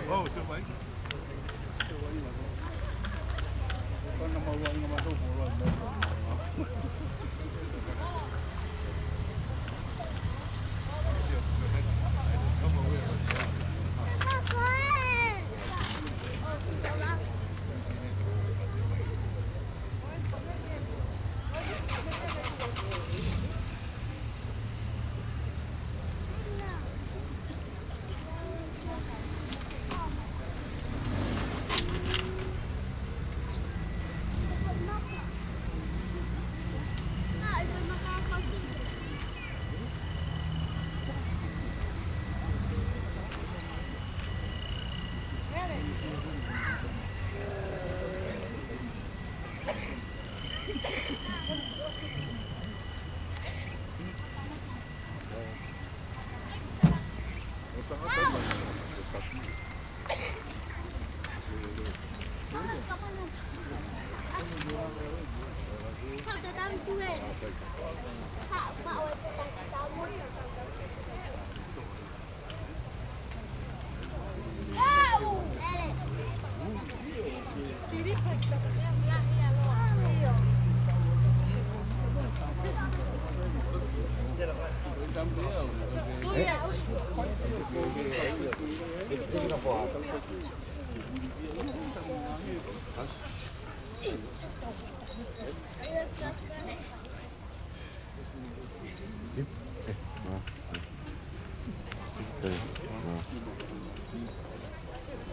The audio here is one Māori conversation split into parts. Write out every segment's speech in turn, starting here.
Oh, siya ba? Kung namawag naman ito, puro ang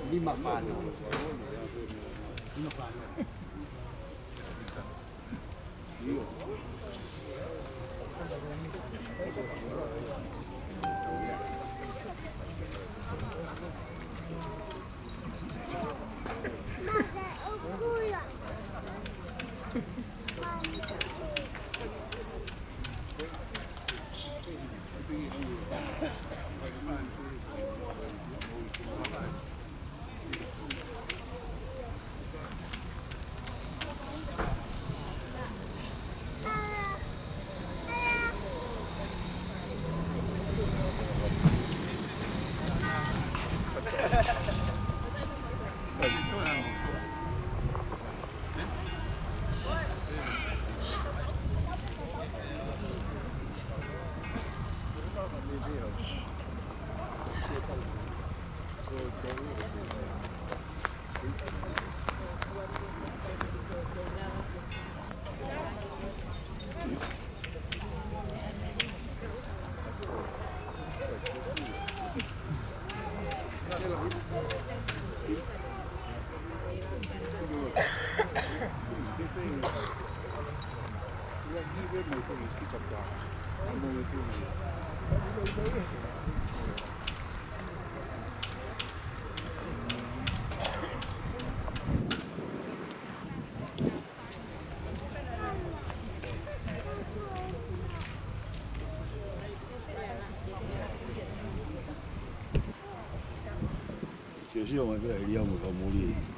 Di makan. Sì, ma vediamo che morire.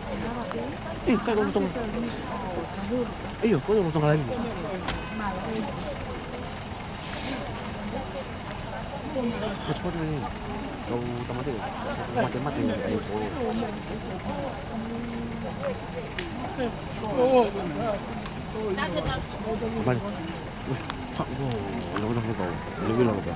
Kau potong. Kau potong lagi. Cepat ni. Kau mati. Mati ayo polo. Balik. Weh, pak gua. Udah kau. Lebih lama kau.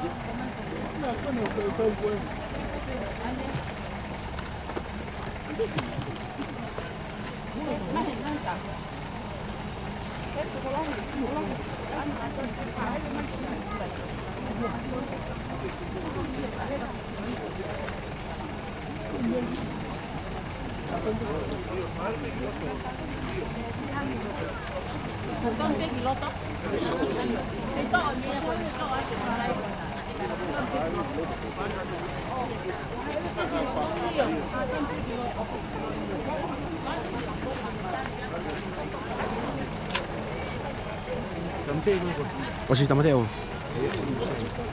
Oh, si Tamateo.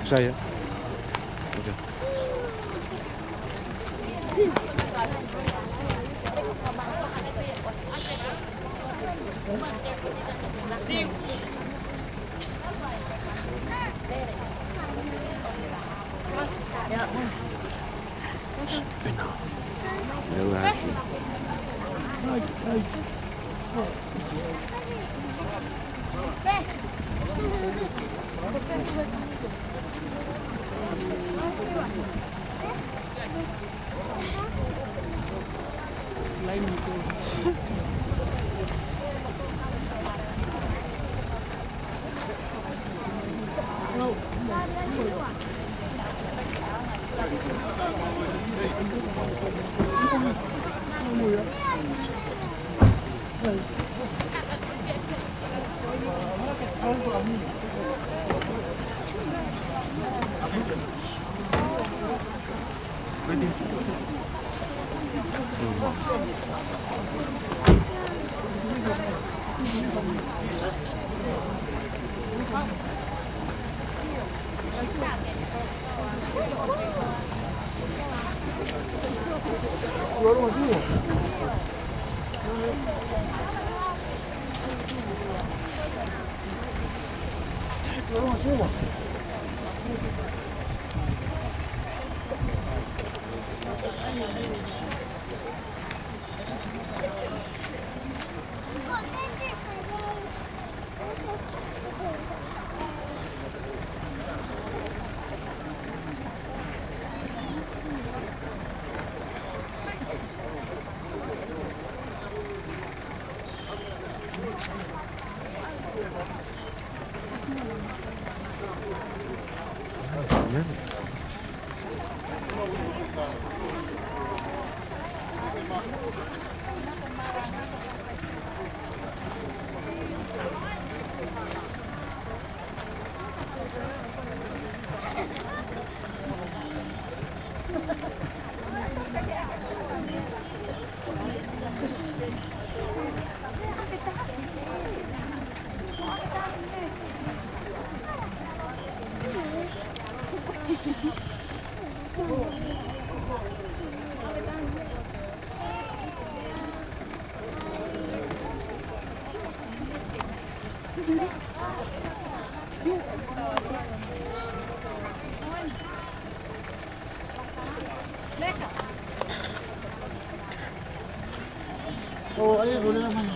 Saya. Okey. Benar. Lewat. Lain itu. Oh, ayun, wala naman.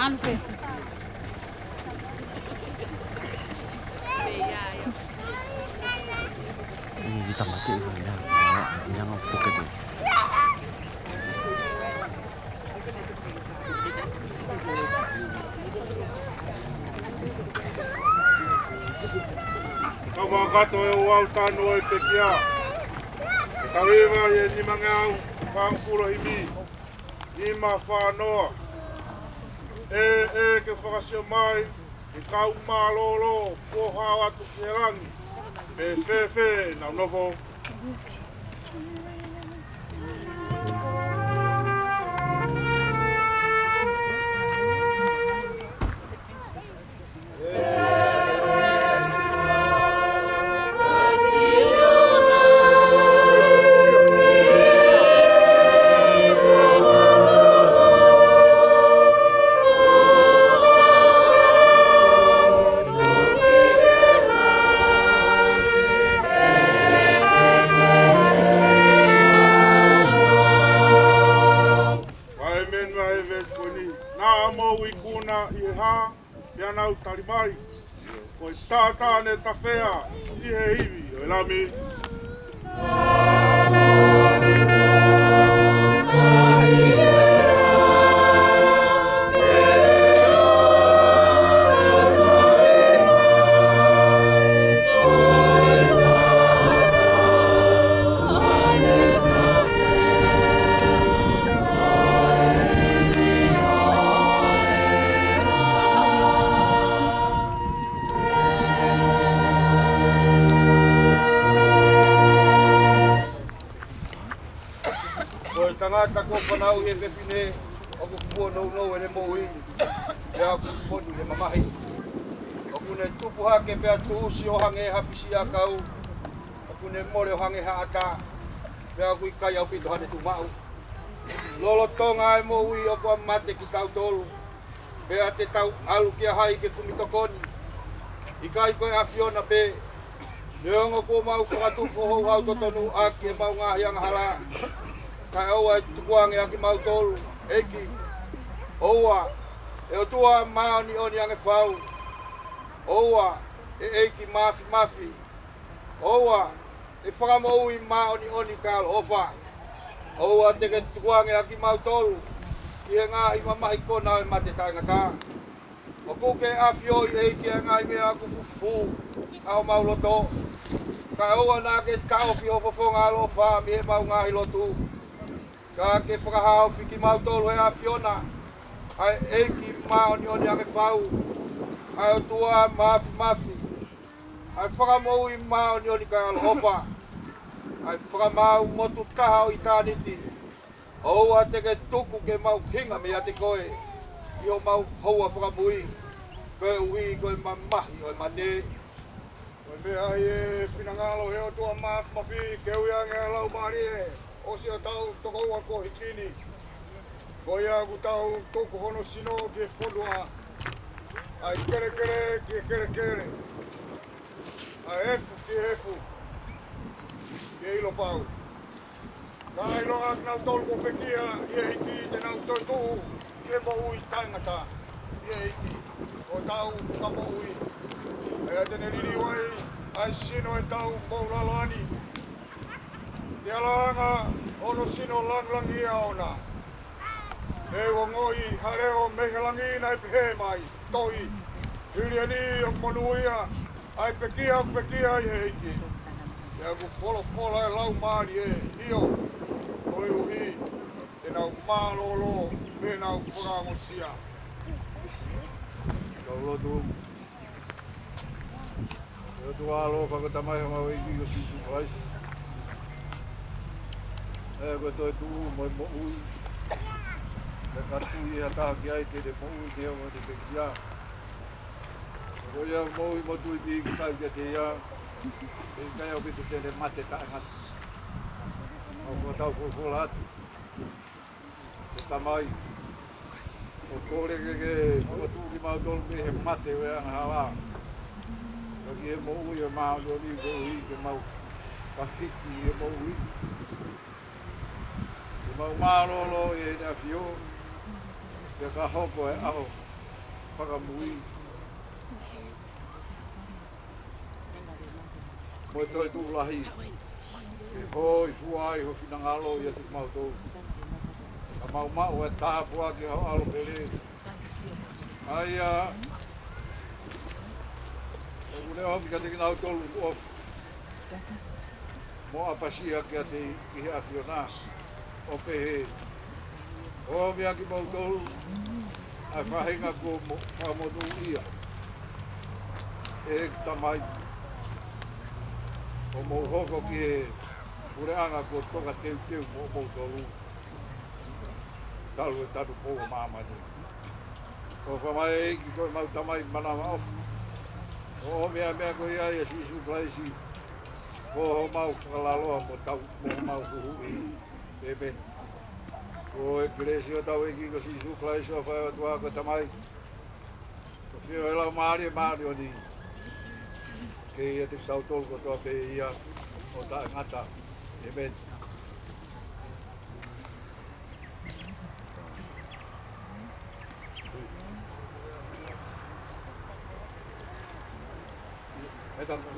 Anche. Ini kita mati yang pocket tu. whakato e o au tānu o i pekia. E tawiwa e ni mangau whangfuro himi. Ima whanoa. Ke whakasio mai. I kau mālolo. Pohau atu ki he rangi. Me whewhe na novo. Nau tarimai, o tata ne tawhea, I he iwi, o lami. Tangata ko panau e whewhine o ku kua nou e le moui e a ku ponu le mamahi. O ku ne tupu hake pia tuusi o hange hawhisi a kau. O ku ne more o hange haata pia ku I kai au pito hane tu mau. Lolo tonga e moui o kua mate ki tau tolu. Pia te tau alu kia hai ke kumitokoni. I kai koe a Fiona pe. Neongo ko mau whakatupu hou hau totonu aki e mau ngahi anga hala. Kai oa e tukuange aki mau tolu, eki, oa, e o tua maoni oni ange whau, oa, e eki mafi, oa, e whakamou I maoni oni kālo ofa, oa teke tukuange aki mau tolu, ki he ngahi mamahi kona e mate tangata. O kuke a Fioi eki e ngahi mea aku fufu, aho mau loto, kai oa nake taofi o fofonga alo wha mi he mau ngahi lotu. Ka ke whakahao whiki mau tolu he a Fiona, ai eiki maoni oni ake whau, ai o tua mafi, ai whakamou I maoni oni ka alohopa, ai whakamau motu kaha o I tāniti, oua teke tuku ke mau hinga me ate koe, I o mau houa whakamui, koe ui koe mamahi o mate. Koe mea e whinangalo he o tua mafi, ke uiange a lau maari e. O si o tau toko ua ko hikini. Ko ia ku tau toko hono sino ke whonua. Ai kere ki kere. Ai hefu ki hefu. Ke ilo pau. Ka ilo ak nau tolu ko pekia I hiki te nau toi tohu. I mo ui tangata. I hiki. O tau ka mo ui. E tene riri wai. Ai sino e tau mauralo ani. Te alanga ono sino langlangi aona. E o ngoi hareo mehelangi nai pehe mai. Toi. Hiriani o monuia. Ai pekia I heiki. Te aku fola e lau maari e. Hio. Oi uhi. Te nau mālolo. Me nau whakamosia. Kau lotu. Lotu alo whakatamai hama wiki o sisu waisi. E koe toi tuu moi mo ui. Te kartui e hataha ki ai te mo ui te hongo te pekia. Ko ia mo ui mo tui pi ki tai kia te ia. E kai au pitu tene mate ta ngats. O ko tau fola atu. Te tamai. O kore ke o tuu ki mau tolu me he mate o anga hawa. Ka ki e mo ui e maa o ni ko ui ke mau kahiki e mo ui. Mau mālolo e nea whio, te ka hoko e aho, whakamui. Mo toi tūlahi, e hoi fuai ho whinangalo I ati mautou. Ka mau e tāpua ki hau alo pere. Ai a, e kune hoki ka teki nau tolu of, mo apasia kia te ki he aki o nā. O pehe, o mea ki mau tolu, ai whahenga ko whamotu ia. E tamai, o mau hoko ki he ureanga ko toka teu teu mo mau tolu. Talu e tatu pou māmani. O whamai e ki koe mau tamai mana mau. O mea ko ia ia si su klaisi. Ko ho mau whakalaloa mo tau mo mau huhui e ben. Ko e kresi o tau e ki ko si su klaisi o whae o tua ko tamai. Ko whio e lau maari o ni. Ke ia te tau tolu ko toa pe ia o ta ngata e ben. E tanto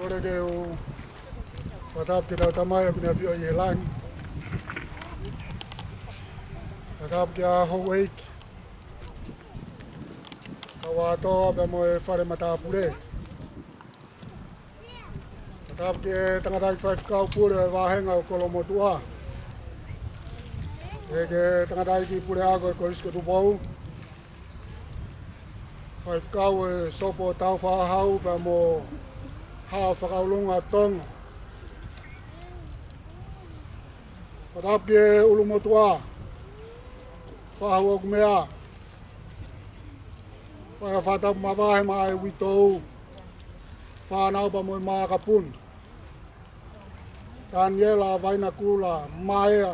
Ora ke o whatap ke tau tamai apina whio i he langi. Whatap ke a hou eiki. Ka wātoa pe mo e whare matapure. Whatap ke tangatai whaifkau pure e wāhenga o Kolomotua. E ke tangatai ki pure ako e Korisko Tupou. Whaifkau e sopo tau whahau pe mo hao whakaulunga tonga. Whatap ke Ulumotua. Whahau o kumea. Whaka whatap mawahe mai witou. Whanau pa moi maa kapun. Daniela vaina kula maea.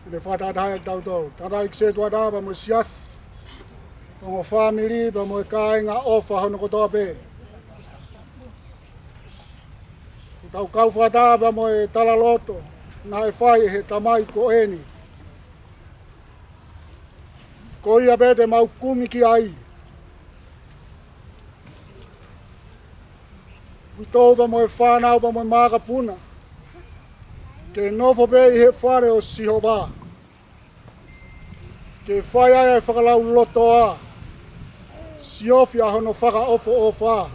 Ile whatatai tau tau. Tatai kse tuata pa moi sias. Tongo whamiri pa moi kāinga ofa hono kotoa pe. Tau kau whatapa mo e talaloto, nā e whai he tamai ko eni. Ko ia pete mau kumi ki ai. Witou pa mo e whanau pa mo e mākapuna. Ke nofo pe i he whare o Sihova. Ke whai ai e whakalau loto a. Siofi a hono whaka ofo o wha.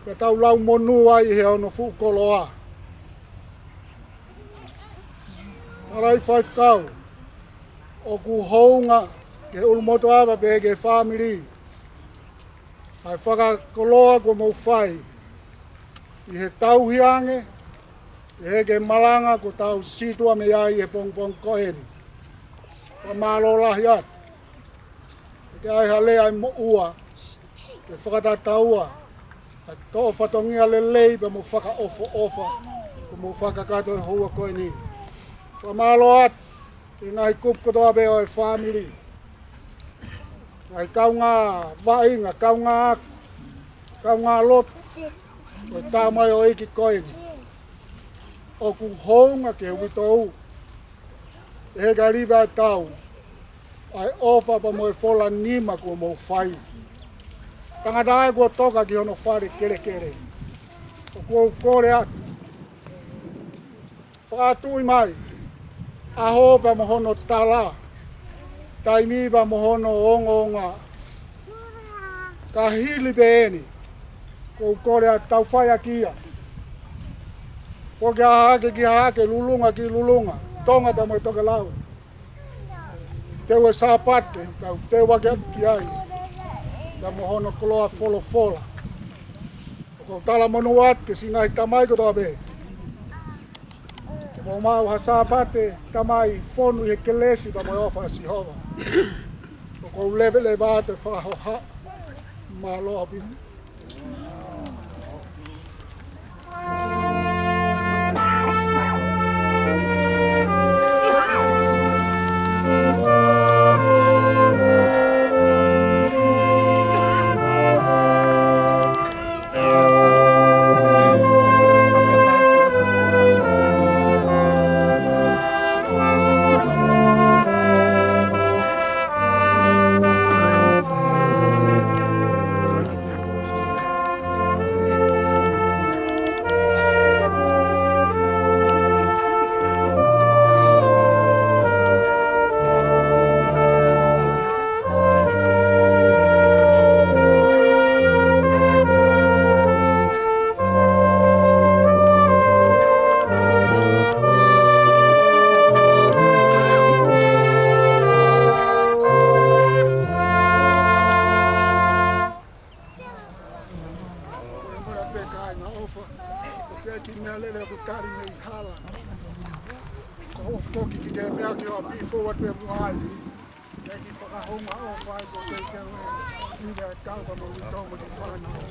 Ke tau lau monu ai he ono whukoloa. Tarai whaifkau. O ku hounga ke ulumoto awa pe ke whamiri. Ai whakakoloa ko mau whai. I he tau hiange. I he ke malanga ko tau situa me ai he pongpong koheni. Whamalo lahi at. Ke ai hale ai mo ua. Ke whakatataua. Tō whatongia lelei pa mo whaka ofa. Ko mo whakakato e hua koe ni. Whamalo at. Ke ngai kup kotoa pe o e whamiri. Ngai kaunga vainga, kaunga ak. Kaunga lot. Ko tāmai o iki koe ni. O ku hounga ke witou. E he ka riva e tau. Ai ofa pa mo e whola nima ko mo whai. Tangatai kua toka ki hono whare kere kere. O kua kore atu. Whaatui mai. Aho pa mo hono tala. Taimi pa mo hono onga. Ka hili pe eni. Kua kore atu tau whai kia. Kua ki hake, lulunga ki lulunga. Tonga pa mo e toke lau. Teu e sāpate, teu wake atu ki ai. Ta mo hono koloa fola. Ko tala monu at ke singai tamai ko tobe. Ke mo mau ha sāpate tamai fonu he kelesi pa mo ofa si hova. Ko level elevate fa ha malo abi. Toki ki te mea ki o a bifo wat pe muhai. Neki ka honga o vai ko te te we. Ni ga ka ka mo to mo di whanau.